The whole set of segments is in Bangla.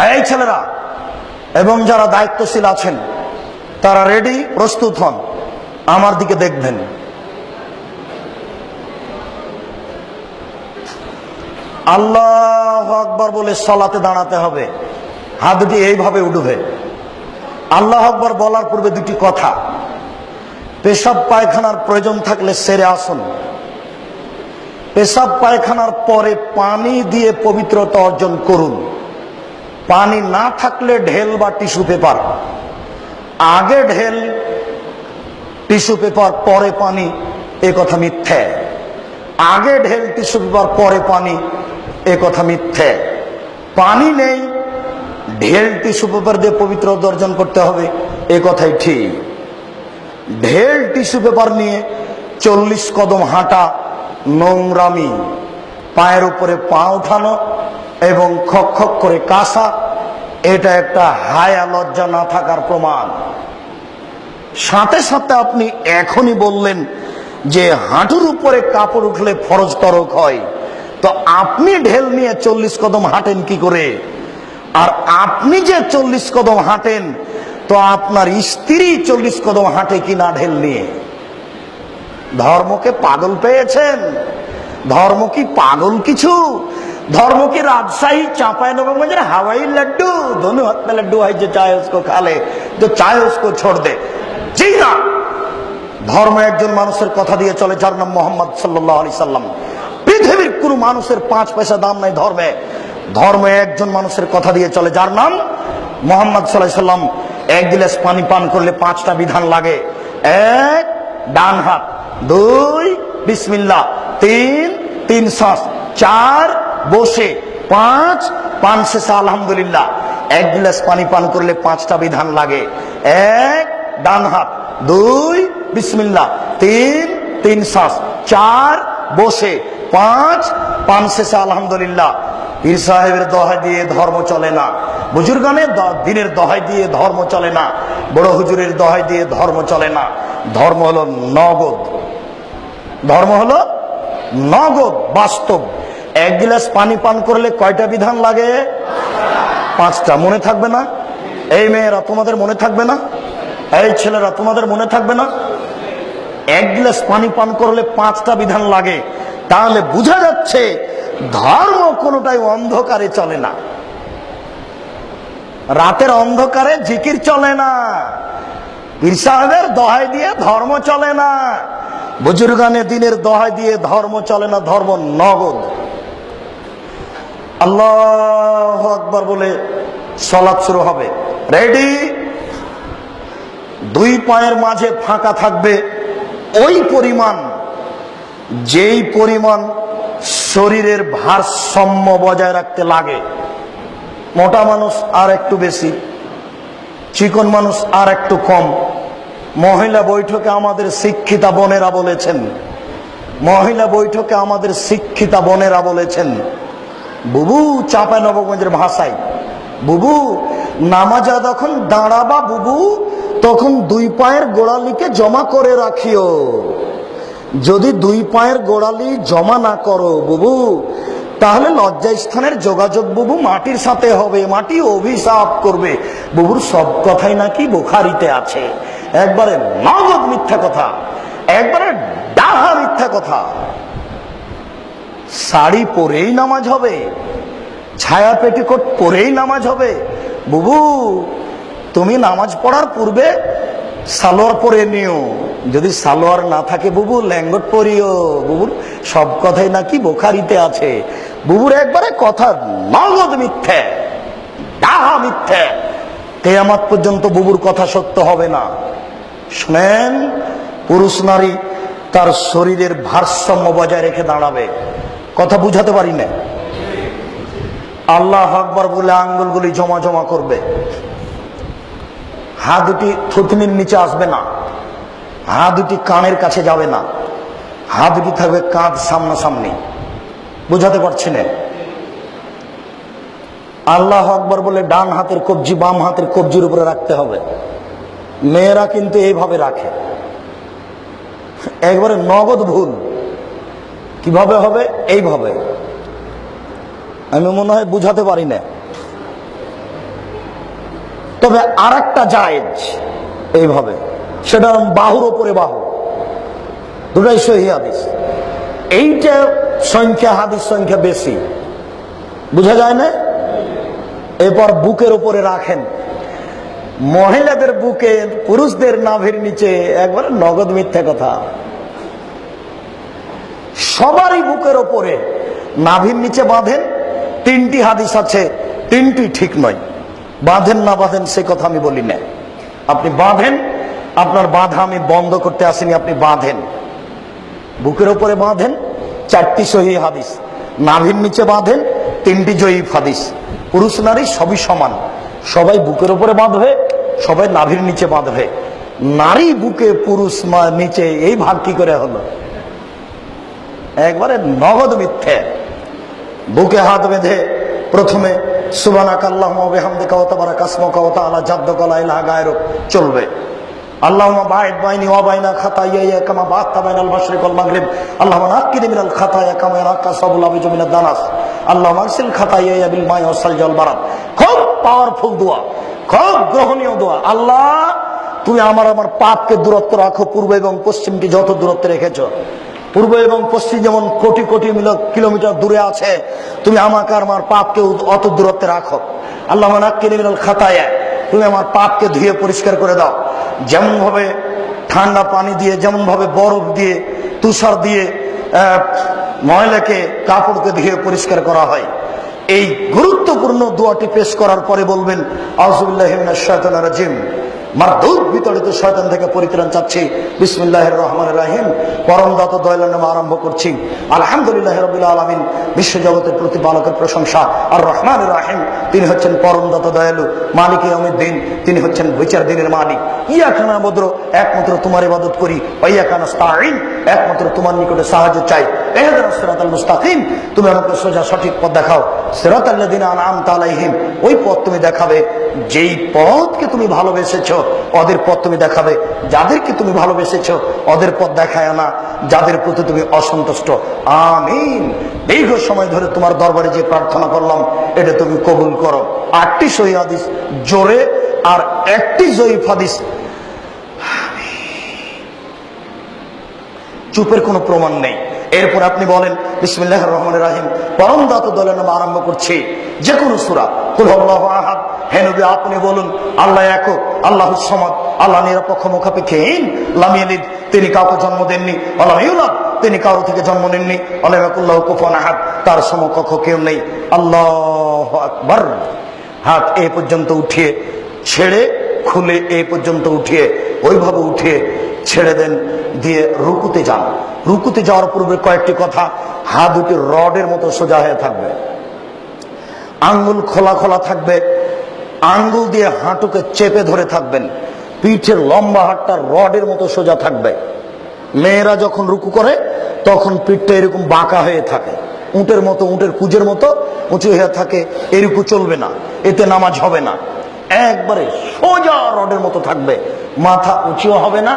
এই ছেলেরা এবং যারা দায়িত্বশীল আছেন তারা রেডি, প্রস্তুত হন, আমার দিকে দেখবেন। আল্লাহু আকবার বলে সালাতে দাঁড়াতে হবে। হাত দুটি এইভাবে উঠবে। আল্লাহু আকবার বলার পূর্বে দুটি কথা। পেশাব পায়খানার প্রয়োজন থাকলে সেরে আসুন। পেশাব পায়খানার পরে পানি দিয়ে পবিত্রতা অর্জন করুন। পানি না থাকলে ঢেল বা টিস্যু পেপার, আগে ঢেল টিস্যু পেপার পরে পানি, এ কথা মিথ্যে। আগে ঢেল টিস্যু পেপার পরে পানি, এ কথা মিথ্যে। পানি নেই, ঢেল টিস্যু পেপার দিয়ে পবিত্রতা অর্জন করতে হবে, এ কথাই ঠিক। ঢেল টিস্যু পেপার নিয়ে 40 কদম হাঁটা নোংরামি। পায়ের উপরে পা উঠানো এবং খক খক করে কাশা, এটা একটা হায়া লজ্জা না থাকার প্রমাণ। সাথে সাথে আপনি এখনই বললেন যে হাঁটুর উপরে কাপড় উঠলে ফরজ তরক হয়, তো আপনি ঢেল নিয়ে 40 কদম হাঁটেন কি করে? আর আপনি যে 40 কদম হাঁটেন, তো আপনার স্ত্রী 40 কদম হাঁটে কিনা ঢেল নিয়ে? ধর্মকে পাগল পেয়েছেন? ধর্ম কি পাগল কিছু? धर्म की राजशाही चांपाइनबाबगंज हवाई लड्डू, दोनों हाथ में लड्डू है, जो चाहे उसको खा ले, जो चाहे उसको छोड़ दे। जी ना, धर्म एकजन मानुषेर कथा दिए चले जार नाम मोहम्मद सल्लल्लाहु अलैहि वसल्लम। पृथिवीर कोनो मानुषेर 5 पैसा दाम नहीं धर्मे। धर्म एकजन मानुषेर कथा दिए चले जार नाम मोहम्मद सल्लल्लाहु अलैहि वसल्लम। एक गिलास पानी पान करले 5टा विधान लागे। 1 डान हाथ, 2 बिस्मिल्लाह, 3 श्वास, 4 বসে, 5 পান শেষে আলহামদুলিল্লাহ। 1 গিলাস পানি পান করলে 5টা বিধান লাগে। 1 ডান হাত, 2 বিসমিল্লাহ, 3 শ্বাস, 4 বসে, 5 পান শেষে আলহামদুলিল্লাহ। পীর সাহেবের দোহাই দিয়ে ধর্ম চলে না, বুজুর্গানের দিনের দোহাই দিয়ে ধর্ম চলে না, বড় হুজুরের দোহাই দিয়ে ধর্ম চলে না। ধর্ম হলো নগদ, ধর্ম হলো নগদ, বাস্তব। 1 গিলাস পানি পান করলে কয়টা বিধান লাগে? 5টা। মনে থাকবে না? এই মেয়েরা তোমাদের মনে থাকবে না? এই ছেলেরা তোমাদের মনে থাকবে না? 1 গিলাস পানি পান করলে 5টা বিধান লাগে। তাহলে বোঝা যাচ্ছে ধর্ম কোনোটাই অন্ধকারে চলে না। রাতের অন্ধকারে জিকির চলে না, পীর সাহেবের দোহাই দিয়ে ধর্ম চলে না, বুজুর্গানে দিনের দোহাই দিয়ে ধর্ম চলে না। ধর্ম নগদ। আল্লাহু আকবার বলে সালাত শুরু হবে। রেডি? 2 পায়ের মাঝে ফাঁকা থাকবে ওই পরিমাণ, যেই পরিমাণ শরীরের ভারসাম্য বজায় রাখতে লাগে। মোটা মানুষ আর একটু বেশি, চিকন মানুষ আর একটু কম। মহিলা বৈঠকে আমাদের শিক্ষিতা বোনেরা বলেছেন, মহিলা বৈঠকে আমাদের শিক্ষিতা বোনেরা বলেছেন, বুবু, চাঁপাইনবাবগঞ্জের ভাষায়, বুবু নামাজে যখন দাঁড়াবা বুবু, তখন 2 পায়ের গোড়ালিকে জমা করে রাখিও। যদি 2 পায়ের গোড়ালি জমা না করো বুবু, তাহলে লজ্জাস্থানের যোগাযোগ বুবু মাটির সাথে হবে, মাটি অভিশাপ করবে। বুবুর সব কথাই নাকি বুখারীতে আছে। একবারে নগদ মিথ্যা কথা, একবারে ডাহা মিথ্যা কথা। শাড়ি পরেই নামাজ হবে, ছায়া পেটিকোট পরেই নামাজ হবে। বুবু, তুমি নামাজ পড়ার পূর্বে সালোয়ার পরে নিও, যদি সালোয়ার না থাকে বুবু ল্যাঙ্গট পরিও। বুবুর সব কথাই নাকি বুখারীতে আছে। বুবুর একবারে কথা নগদ মিথ্যে, ডাহা মিথ্যে। কিয়ামত পর্যন্ত বুবুর কথা সত্য হবে না। শুনেন, পুরুষ নারী তার শরীরের ভারসাম্য বজায় রেখে দাঁড়াবে। কথা বুঝাতে পারি না? আল্লাহু আকবার বলে আঙ্গুলগুলি জমা জমা করবে। হাত দুটি থুতনির নিচে আসবে না, হাত দুটি কানের কাছে যাবে না, হাত দুটি থাকবে কাঁধ সামনাসামনি। বুঝাতে পারছি না? আল্লাহু আকবার বলে ডান হাতের কবজি বাম হাতের কবজির উপরে রাখতে হবে। মেয়েরা কিন্তু এইভাবে রাখে, একবারে নগদ ভুল। কিভাবে হবে? এইভাবে। আমি মনে হয় বুঝাতে পারি না। তবে আর একটা জায়েজ এইভাবে, সেটা বাহুর ওপরে বাহু, দুটাই সহিহ হাদিস। এইটা সংখ্যা, হাদিস সংখ্যা বেশি, বুঝা যায় না? এরপর বুকের উপরে রাখেন। মহিলাদের বুকে, পুরুষদের নাভির নিচে, একবারে নগদ মিথ্যা কথা। সবারই বুকের ওপরে, নাভির নিচে বাঁধেন। তিনটি হাদিস আছে, তিনটি ঠিক নয়। বাঁধেন না বাঁধেন সে কথা আমি বলি না, আপনি বাঁধেন। আপনার বাঁধা আমি বন্ধ করতে আসিনি, আপনি বাঁধেন, বুকের ওপরে বাঁধেন। চারটি সহিহ হাদিস। নাভির নিচে বাঁধেন, তিনটি জয়ীফ হাদিস। পুরুষ নারী সবই সমান, সবাই বুকের ওপরে বাঁধবে, সবাই নাভির নিচে বাঁধবে। নারী বুকে, পুরুষ নিচে, এই ভাগ কি করে হলো? একবারে নগদ মিথ্যে। বুকে হাত বেঁধে প্রথমে সুবহানাকাল্লাহুম্মা ওয়া বিহামদিকা ওয়া তাবারাকা ইসমুকা ওয়া তাআলা জাদ্দুকা লা ইলাহা গায়রুক চলবে। আল্লাহুম্মা বা'ইদ বাইনি ওয়া বাইনা খাতায়ায়া কামা বা'আতা বাইনাল মাশরিক ওয়াল মাগরিব। আল্লাহুম্মা নাক্কিনি মিনাল খাতায়া কামা ইয়ানাক্কা সাবুল আবিজু মিনাদ দানাস। আল্লাহুম্মা আগসিল খাতায়ায়া বিল মাই ওয়াস সালজি ওয়াল বারাদ। খুব পাওয়ারফুল দোয়া, খুব গ্রহণীয় দোয়া। আল্লাহ, তুমি আমার পাপকে দূরত্ব রাখো, পূর্ব এবং পশ্চিমকে যত দূরত্বে রেখেছো। পূর্ব এবং পশ্চিম যেমন কোটি কোটি কিলোমিটার দূরে আছে, তুমি আমাকে আর আমার পাপকে অত দূরত্বে রাখো। আল্লাহুম্মা নাক্কিনি মিনাল খাতায়া, তুমি আমার পাপকে ধুয়ে পরিষ্কার করে দাও। যেমন ভাবে ঠান্ডা পানি দিয়ে, যেমন ভাবে বরফ দিয়ে, তুষার দিয়ে ময়লাকে, কাপড়কে ধুয়ে পরিষ্কার করা হয়। এই গুরুত্বপূর্ণ দোয়াটি পেশ করার পরে বলবেন আউযুবিল্লাহি মিনাশ শাইতানির রাজিম, মারদুদ বিতাড়িত শয়তান থেকে পরিত্রাণ চাচ্ছি। বিসমিল্লাহির রহমানির রহিম, পরম দাতা দয়ালুর নামে আরম্ভ করছি। আলহামদুলিল্লাহি রাব্বিল আলামিন, বিশ্বজগতের প্রতিপালকের প্রশংসা। আর রহমানির রহিম, তিনি হচ্ছেন পরম দাতা দয়ালু। মালিকে ইয়াউমিদ্দিন, তিনি হচ্ছেন বিচার দিনের মালিক। ইয়াকা না'বুদু, একমাত্র তোমার ইবাদত করি। ওয়া ইয়াকা নাস্তাঈন, একমাত্র তোমার নিকটে সাহায্য চাই। ইহদিনাস সিরাতাল মুস্তাকিম, তুমি আমাকে সোজা সঠিক পথ দেখাও। সিরাতাল লাযিনা আন'আমতা আলাইহিম, ওই পথ তুমি দেখাবে যেই পথকে তুমি ভালোবেসেছো, ওদের পথ তুমি দেখাবে। যাদেরকে তুমি ভালোবেসেছো ওদের পথ দেখায় না, যাদের প্রতি তুমি অসন্তুষ্ট। আমিন। দীর্ঘ সময় ধরে তোমার দরবারে যে প্রার্থনা করলাম, এটা তুমি কবুল করো। 8টি সহিহ হাদিস জোরে আর 1টি জয়ীফ হাদিস। চুপের কোনো প্রমাণ নেই। এরপর আপনি বলেন বিসমিল্লাহির রহমানির রহিম, পরম দাতা দয়ালুর নামে আরম্ভ করছি। যে কোনো সূরা, কুল হুয়াল্লাহু আহাদ। হে নবী, আপনি বলুন আল্লাহ একক, আল্লাহুস সামাদ, আল্লাহ নিরপেক্ষ মুখাপেক্ষীহীন। লাম ইয়ালিদ, তিনি কাউকে জন্ম দেননি। ওয়া লাম ইউলাদ, তিনি কারো থেকে জন্ম নেননি। ওয়া লাম ইয়াকুল লাহু কুফুয়ান আহাদ, তার সমকক্ষ কেউ নেই। আল্লাহু আকবার। হাত এই পর্যন্ত উঠিয়ে, ছেড়ে খুলে এই পর্যন্ত উঠিয়ে, ওইভাবে উঠিয়ে ছেড়ে দেন, দিয়ে রুকুতে যান। রুকুতে যাওয়ার পূর্বে কয়েকটি কথা। হাত দুটি রডের মতো সোজা হয়ে থাকবে, আঙ্গুল খোলা খোলা থাকবে, আঙ্গুল দিয়ে হাঁটুকে চেপে ধরে থাকবেন। পিঠের লম্বা হাতটা রডের মতো সোজা থাকবে। মেয়েরা যখন রুকু করে তখন পিঠটা এরকম বাঁকা হয়ে থাকে, উটের মতো, উটের কুজের মতো উঁচু হয়ে থাকে। এরকম চলবে না, এতে নামাজ হবে না। একবারে সোজা রডের মতো থাকবে, মাথা উঁচুও হবে না,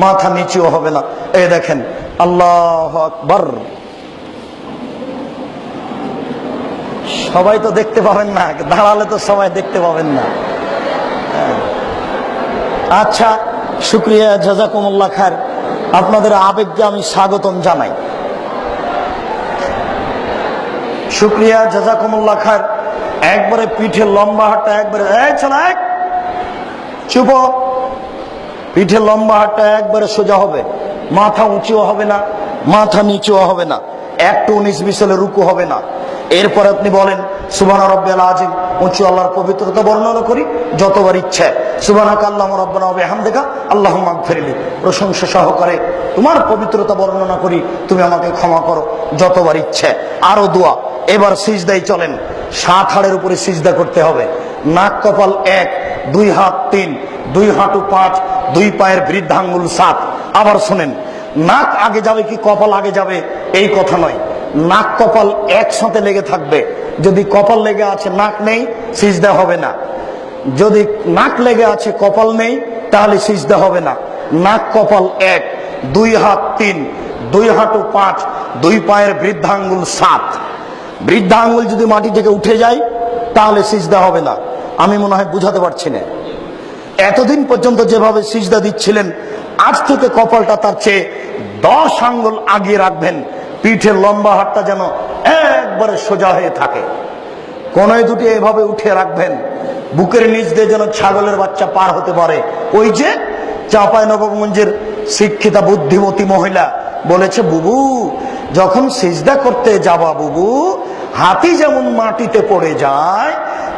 মাথা নিচুও হবে না। এই দেখেন, আল্লাহু আকবার। সবাই তো দেখতে পাবেন না, দাঁড়ালে তো সবাই দেখতে পাবেন না। আচ্ছা, শুকরিয়া, জাযাকুমুল্লাহ খায়র। আপনাদের আবেগকে আমি স্বাগতম জানাই। শুকরিয়া, জাযাকুমুল্লাহ খায়র। একবারে পিঠের লম্বা হাতটা একবারে, চুপ। পিঠের লম্বা হাতটা একবারে সোজা হবে, মাথা উঁচুও হবে না, মাথা নিচুও হবে না, একটু 19 বিশালে রুকু হবে না। এরপর আপনি বলেন সুবহানা রাব্বিয়াল আযীম, উঁচু আল্লাহর পবিত্রতা বর্ণনা করি যতবার ইচ্ছে। সুবহানাকা আল্লাহুম্মা রাব্বানা ওয়া বিহামদিকা আল্লাহুম্মা আগফিরলি, প্রশংসা সহকারে তোমার পবিত্রতা বর্ণনা করি, তুমি আমাকে ক্ষমা করো যতবার ইচ্ছে। আরো দোয়া। এবার সিজদায় চলেন। 7 হাড়ের উপরে সিজদা করতে হবে। নাক কপাল 1, 2 হাত 3, 2 হাঁটু 5, 2 পায়ের বৃদ্ধাঙ্গুল 7। আবার শোনেন, নাক আগে যাবে কি কপাল আগে যাবে এই কথা নয়, নাক কপাল একসাথে লেগে থাকবে। যদি কপাল লেগে আছে নাক নেই, সিজদা হবে না। যদি নাক লেগে আছে কপাল নেই, তাহলে সিজদা হবে না। নাক কপাল 1, 2 হাত 3, 2 হাঁটু 5, 2 পায়ের বৃদ্ধাঙ্গুল 7। বৃদ্ধাঙ্গুল যদি মাটি থেকে উঠে যায় তাহলে সিজদা হবে না। আমি মনে হয় বুঝাতে পারছি না। এতদিন পর্যন্ত যেভাবে সিজদা দিচ্ছিলেন, আজ থেকে কপালটা তার চেয়ে 10 আঙ্গুল আগিয়ে রাখবেন। পিঠের লম্বা হাতটা যেন একবারে সোজা হয়ে থাকে, কোনায় দুটি এভাবে উঠে রাখবেন। বুকের নিচ দিয়ে যেন ছাগলের বাচ্চা পার হতে পারে। ওই যে চাঁপাইনবাবগঞ্জের শিক্ষিতা বুদ্ধিমতী মহিলা বলেছে, বুবু যখন সিজদা করতে যাবা বুবু, হাতি যেমন মাটিতে পড়ে যায়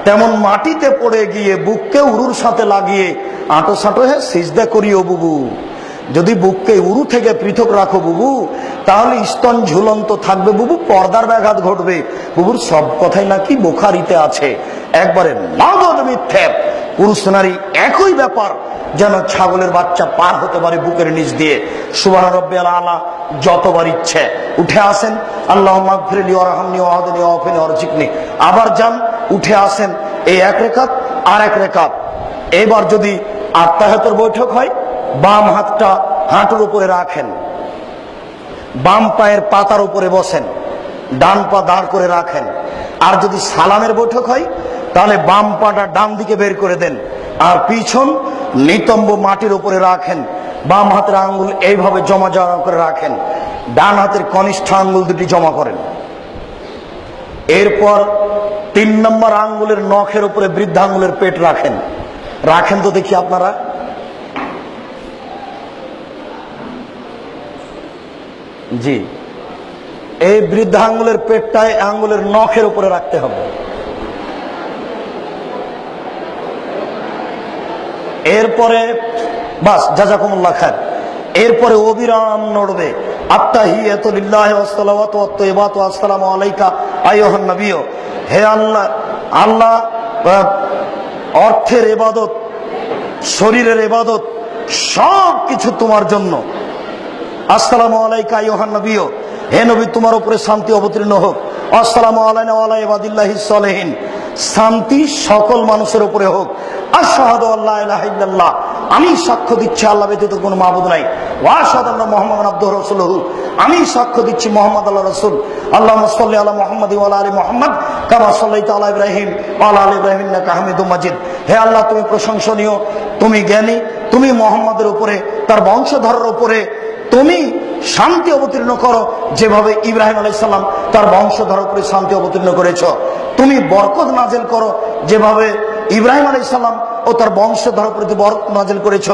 তেমন মাটিতে পড়ে গিয়ে বুককে উরুর সাথে লাগিয়ে আঁটো সাঁটো হয়ে সিজদা করিও বুবু। যদি বুককে উরু থেকে পৃথক রাখো বুবু, তাহলে স্তন ঝুলন্ত থাকবে বুবু, পর্দার ব্যাঘাত ঘটবে। বুবুর সব কথাই নাকি বুখারীতে আছে, একবারে নগদ মিথ্যে। পুরুষ নারী একই ব্যাপার, যেন ছাগলের বাচ্চা পার হতে পারে বুকের নিচ দিয়ে। সুবহান রাব্বিয়াল আলা যতবার ইচ্ছে উঠে আসেন, আল্লাহুম্মা গফিরলি ওয়ারহামনি ওয়াহদিনি ওয়াফিনি ওয়ারজিকনি। আবার যান, উঠে আসেন, এই এক রেখাত আর এক রেখাত। এবার যদি আত্মাহাতের বৈঠক হয়, বাম হাতটা হাঁটুর উপরে রাখেন, বাম পায়ের পাতার উপরে বসেন, ডান পা দাঁড় করে রাখেন। আর যদি সালামের বৈঠক হয়, তাহলে বাম পাটা ডান দিকে বের করে দেন, আর পিছন নিতম্ব মাটির উপরে রাখেন। বাম হাতের আঙ্গুল এইভাবে জমা জমা করে রাখেন, ডান হাতের কনিষ্ঠ আঙ্গুল দুটি জমা করেন। এরপর 3 নম্বর আঙ্গুলের নখের উপরে বৃদ্ধাঙ্গুলের পেট রাখেন। রাখেন তো দেখি আপনারা। জি, এই বৃদ্ধা আঙ্গুলের পেটটায় আঙ্গুলের নখের উপরে রাখতে হবে। এরপরে বাস, জাযাকুমুল্লাহ খায়র। এরপরে অবিরাম নড়বে। আত্তাহিয়াতু লিল্লাহি ওয়াস সালাওয়াতু ওয়াত তাইয়্যিবাতু আসসালামু আলাইকা আইয়ুহান নবী। হে আল্লাহ, আল্লাহ অর্থের ইবাদত, শরীরের ইবাদত সব কিছু তোমার জন্য। আসসালামু আলাইকা আইয়ুহান নবী, হে নবী তোমার উপরে শান্তি অবতীর্ণ হোক। আসসালামু আলাইনা ওয়া আলা ইবাদিল্লাহিস সালিহিন, শান্তি সকল মানুষের উপরে হোক। আশহাদু আল্লা ইলাহা ইল্লাল্লাহ, আমি সাক্ষ্য দিচ্ছি আল্লাহ ব্যতীত কোনো মাবুদ নাই। ওয়া আশহাদু আন্না মুহাম্মাদান আবদুহু ওয়া রাসূলুহু, আমি সাক্ষ্য দিচ্ছি মুহাম্মদ আল্লাহর রাসূল। আল্লাহুম্মা সাল্লি আলা মুহাম্মাদি ওয়া আলা আলি মুহাম্মাদ কামা সাল্লাইতা আলা ইব্রাহিম ওয়া আলা আলি ইব্রাহিম ইন্নাকা হামিদুম মাজিদ। হে আল্লাহ, তুমি প্রশংসনীয়, তুমি জ্ঞানী, তুমি মুহাম্মাদের উপরে, তার বংশধরের উপরে তুমি শান্তি অবতীর্ণ করো, যেভাবে ইব্রাহিম আলাইহিস সালাম তার বংশধর উপরে শান্তি অবতীর্ণ করেছ। তুমি বরকত নাজিল করো, যেভাবে ইব্রাহিম আলাইহিস সালাম ও তার বংশধর প্রতি বরকত নাজিল করেছ,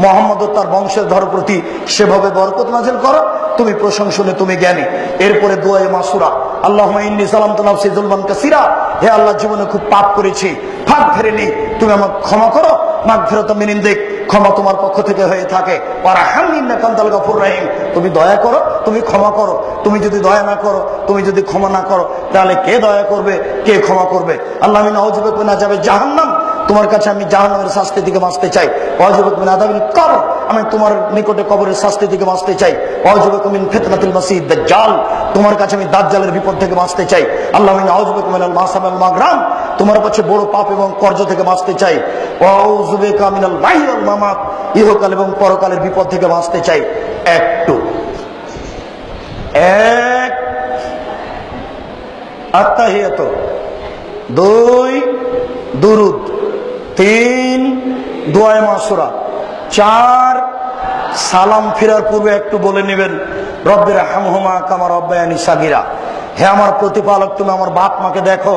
মুহাম্মদ ও তার বংশধর প্রতি সেভাবে বরকত নাজিল করো। তুমি প্রশংসনীয়, তুমি জ্ঞানী। এরপরে দোয়ায়ে মাসুরা, আল্লাহুম্মা ইন্নী যালামতু নাফসি যুলমান কাসীরা, হে আল্লাহ জীবনে খুব পাপ করেছি, ফাগফিরলি, তুমি আমাকে ক্ষমা করো। মাগফিরাতাম মিন ইনদিক, ক্ষমা তোমার পক্ষ থেকে হয়ে থাকে। ওয়ারহামনি ইন্নাকা আনতাল গাফুর রহিম, তুমি দয়া করো, তুমি ক্ষমা করো। তুমি যদি দয়া না করো, তুমি যদি ক্ষমা না করো, তাহলে কে দয়া করবে, কে ক্ষমা করবে? আল্লাহ আমি নাউযু বিকা মিন আযাবি জাহান্নাম, তোমার কাছে আমি জাহান্নামের শাস্তি থেকে বাঁচতে চাই। ওয়াউযু বিকা মিন আযাবিল কবর, আমি তোমার নিকটে কবরের শাস্তি থেকে বাঁচতে চাই। ওয়াউযু বিকা মিন ফিতনাতিল মাসিহিদ দাজ্জাল, তোমার কাছে আমি দাজ্জালের বিপদ থেকে বাঁচতে চাই। আল্লাহ আমি নাউযু বিকা মিনাল মাসাম ওয়াল মাগরাম, তোমার কাছে বড় পাপ এবং কর্জ থেকে বাঁচতে চাই। ওয়াউযু বিকা মিনাল মাহি ওয়াল মামাত, ইহকাল এবং পরকালের বিপদ থেকে বাঁচতে চাই। একটু এক আত্তাহিয়াতু, 2 দুরুদ, 3 দোয়ায়ে মাসুরা, 4 সালাম ফিরার পূর্বে একটু বলে নেবেন রব্বির হামহুমা কামা রাব্বায়ানি সাগীরা। হে আমার প্রতিপালক, তুমি আমার বাপ মাকে দেখো,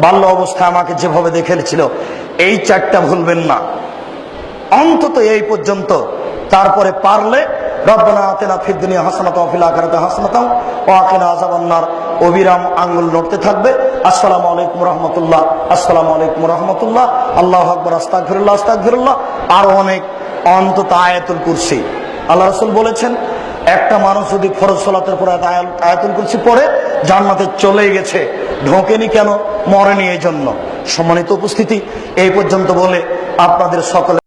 বাল্য অবস্থায় আমাকে যেভাবে দেখেছিল। এই 4টা ভুলবেন না, অন্তত এই পর্যন্ত। তারপরে পারলে রব্বানা আতিনা ফিদ দুনিয়া হাসানাতাও ওয়া ফিল আখিরাতি হাসানাতাও ওয়া কিনা আযাবান্নার, অবিরাম আঙ্গুল নড়তে থাকবে। আসসালামু আলাইকুম রাহমাতুল্লাহ, আসসালামু আলাইকুম রাহমাতুল্লাহ, আল্লাহু আকবার, আস্তাগফিরুল্লাহ, আস্তাগফিরুল্লাহ। আর অনেক, অন্তত আয়াতুল কুরসি। আল্লাহ রাসূল বলেছেন, একটা মানুষ যদি ফরজ সালাতের পর আয়াতুল কুরসি পড়ে, জান্নাতে চলে গেছে। ঢোকেনি কেন? মরেনি এই জন্য। সম্মানিত উপস্থিতি, এই পর্যন্ত বলে আপনাদের সকলে